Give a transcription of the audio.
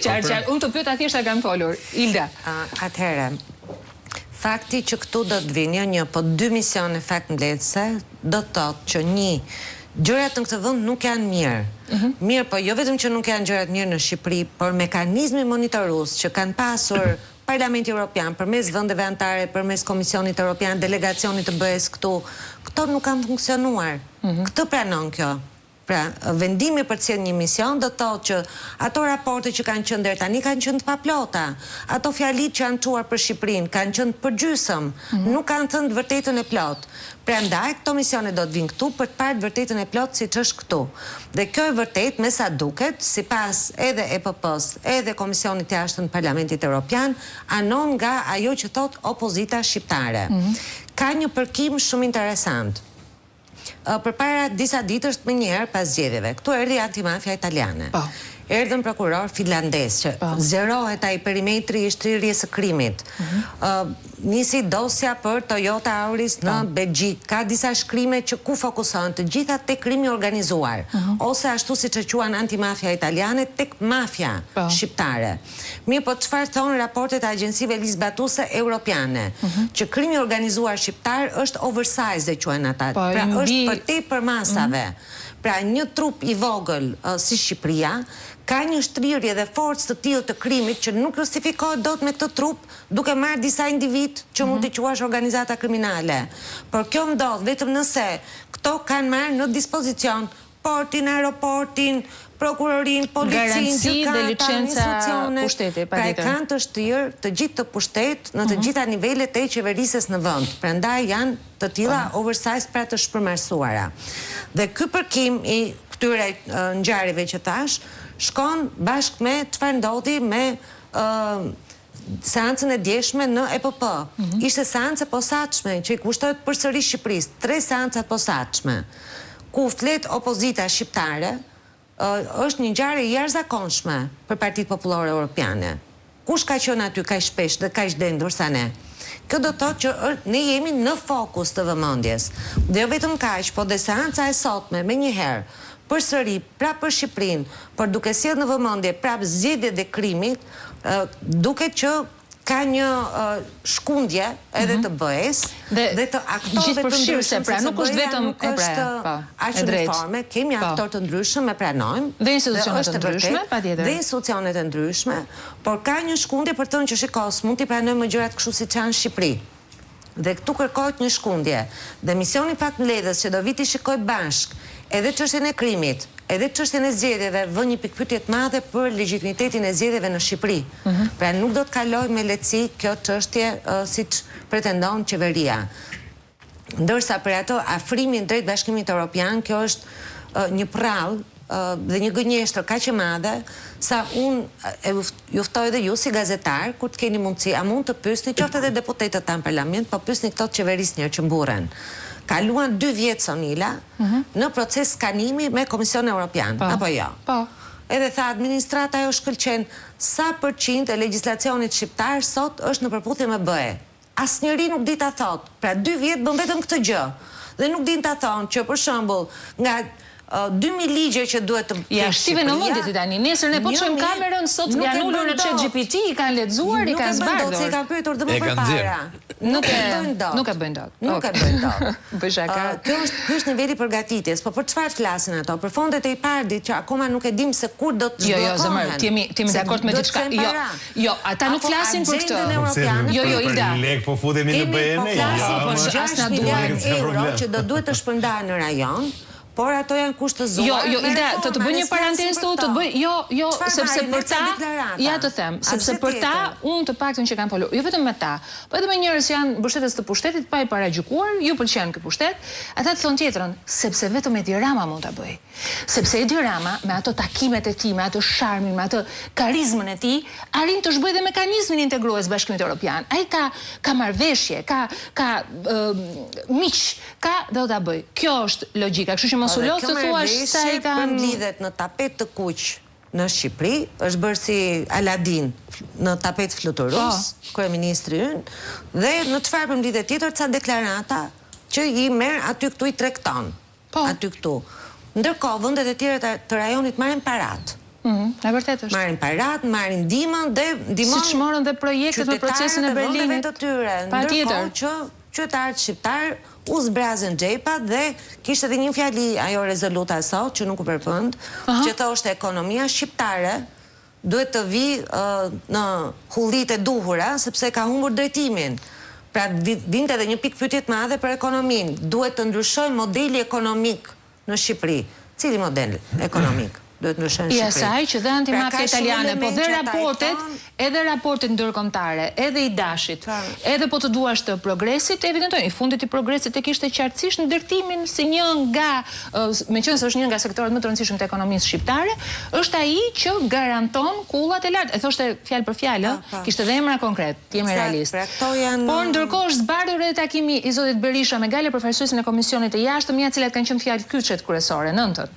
Qarë, unë të pyet atje kam folur. Ilda. Atëherë, fakti që këtu do të vinë një po 2 misione faktmbledhëse, do të thotë që gjërat në këtë vend nuk janë mirë. Mirë, po jo vetëm që nuk janë gjërat mirë në Shqipëri, por mekanizmi monitorues që kanë pasur Parlamenti Evropian përmes vendeve anëtare, përmes Komisionit Evropian, delegacionit të BE-s këtu, këto nuk kanë funksionuar. Këtë pranon kjo. Pra, vendimi për të sjellë një mision do të thotë që ato raporte që kanë qenë deri tani kanë qenë të paplota. Ato fjalit që janë çuar për Shqipërinë kanë qenë përgjysëm, nuk kanë thënë të vërtetën e plot. Prandaj këto misione do të vinë këtu për të parë të vërtetën e plot siç është këtu. Dhe kjo e vërtet, me sa duket, sipas edhe EPP-s, edhe Komisionit të Jashtëm të Parlamentit Evropian, anon nga ajo që thot opozita shqiptare. Ka një përkim shumë interesant. Përpara disa ditësh më njëherë pas zgjedhjeve, këtu erdhi antimafia italiane. Erdhën prokuror finlandez që zgjerohet ai perimetri i shtrirjes së krimit. Nisi dosja për Toyota Auris në Belgjik. Ka disa shkrime që ku fokusohen të gjitha tek krimi organizuar, ose ashtu siç e quajnë antimafia italiane tek mafia shqiptare. Mirë, po çfarë thonë raportet e agjencive lisbatuese europiane? Që krimi organizuar shqiptar është oversize dhe quajnë ata. Pra është për tepër masave. Pra një trup i vogël si Shqipëria ka një shtrirje dhe forcë të tillë të krimit që nuk justifikohet dot me këtë trup, duke marrë disa individ që mund të quash organizata kriminale. Por kjo ndodh vetëm nëse këto kanë marrë në dispozicion portin, aeroportin, prokurorin, policinë, gjykatën, institucione, pra e kanë të shtrirë të gjithë të pushtet në të gjitha nivelet e qeverisjes në vend. Prandaj janë të tilla oversize pra të shpërmarrësuara. Dhe ky përkim i këtyre ngjarjeve që thash shkon bashkë me çfarë ndodhi me seancën e djeshme në EPP. Ishte seancë e posaçme që i kushtohet përsëri Shqipërisë, 3 seanca të posaçme, ku flet opozita shqiptare, është një ngjarje e jashtëzakonshme për Partitë Popullore Europiane. Kush ka qenë aty kaq shpesh dhe kaq dendur sa ne? Kjo do të thotë që ne jemi në fokus të vëmendjes. Dhe jo vetëm kaq, po dhe seanca e sotme me njëherë përsëri prapë për Shqipërinë, por duke sjellë në vëmendje prapë zgjedhjet e krimit, duket që ka një shkundje edhe të BE-s dhe të aktorëve të ndryshëm, pra nuk është vetëm aq uniforme, kemi aktorë të ndryshëm, e pranojmë, dhe institucionet të ndryshme, patjetër. Dhe institucionet të ndryshme, por ka një shkundje për të thënë që shikos, mund t'i pranojmë gjërat kështu siç janë në Shqipëri. Dhe këtu kërkohet një shkundje. Dhe misioni faktmbledhës që do viti shikoj bashk edhe çështjen e krimit, edhe çështjen e zgjedhjeve, vë një pikpyetje të madhe për legjitimitetin e zgjedhjeve në Shqipëri. Pra nuk do të kalojë me lehtësi kjo çështje siç pretendon qeveria. Ndërsa për ato afrimin drejt Bashkimit Evropian, kjo është një prallë dhe një gënjeshtër kaq e madhe sa unë ju ftoj edhe ju si gazetar, kur të keni mundësi, a mund të pyesni qoftë edhe deputetët tanë parlament, po pyesni këto qeverisnjër që mburren. Kaluan 2 vjet Sonila në proces skanimi me Komisionin Evropian, apo jo? Edhe tha administrata jo shkëlqen sa përqind e legjislacionit shqiptar sot është në përputhje me BE. Asnjëri nuk di ta thot. Pra 2 vjet bën vetëm këtë gjë. Dhe nuk din ta thonë që për shembull nga 2000 ligje që duhet të ja shtive në mendje ti tani. Nesër ne po çojmë kamerën, sot janë ulur në ChatGPT, i kanë lexuar, i kanë zbardhur. Nuk e kanë pyetur dhe më përpara. Nuk e bëjnë dot. Nuk e bëjnë dot. Nuk e bëjnë dot. Bëj shaka. Ky është niveli i përgatitjes, po për çfarë flasin ato? Për fondet e IPARD-it që akoma nuk e dim se kur do të zhvillohen. Jo, zemër, ti jemi dakord me diçka. Jo, ata nuk flasin për këtë. Jo, Ilda. Lek po futemi në BE-n. As na duan euro që do duhet të shpërndahen në rajon. Por ato janë kushtëzuar. Jo, Ilda, të bëj një parantezë këtu, të bëj, jo, sepse për ta, ja të them, sepse për ta, unë të paktën që kanë folur, jo vetëm me ta, po edhe me njerëz që janë mbështetës të pushtetit, pa i paragjykuar, ju pëlqen ky pushtet, ata të thonë tjetrën, sepse vetëm Edi Rama mund ta bëj. Sepse Edi Rama, me ato takimet e tij, me ato sharmin, me ato karizmën e tij, arrin të zhbëjë dhe mekanizmin integrues Bashkimit Evropian. Ai ka marrëveshje, ka miq, ka do ta bëj. Kjo është logjika, kështu që mos u lot të thuash sa i kanë lidhet në tapet të kuq në Shqipëri, është bërë si Aladin në tapet fluturus, kryeministri ynë, dhe në çfarë përmblidhet tjetër ca deklarata që i merr aty këtu i tregton. Aty këtu. Ndërkohë vendet e tjera të rajonit marrin parat. E vërtet është. Marrin parat, marrin ndihmën dhe ndihmon. Siç morën dhe projektet në procesin e Berlinit. Të tyre. Ndërkohë që qytetarët shqiptar u zbrazën xhepat dhe kishte edhe një fjali ajo rezoluta sot që nuk u përfund, që thoshte ekonomia shqiptare duhet të vi në hullit e duhura sepse ka humbur drejtimin. Pra vinte edhe një pikë pyetje të madhe për ekonominë. Duhet të ndryshojë modeli ekonomik në Shqipëri. Cili model ekonomik? Duhet ndryshojnë në Shqipëri. I asaj që dhe antimafia italiane, po dhe raportet, edhe raportet ndërkombëtare, edhe i Dashit, edhe po të duash të progresit, evidentojnë, i fundit i progresit e kishte qartësisht ndërtimin si një nga, meqenëse është një nga sektorët më të rëndësishëm të ekonomisë shqiptare, është ai që garanton kullat e lartë. E thoshte fjalë për fjalë, kishte edhe emra konkret, jemi realist. Por ndërkohë është zbardhur edhe takimi i zotit Berisha me Gale, përfaqësuesin e komisionit të jashtëm, ja cilat kanë qenë fjalë kyçet kryesore, 9.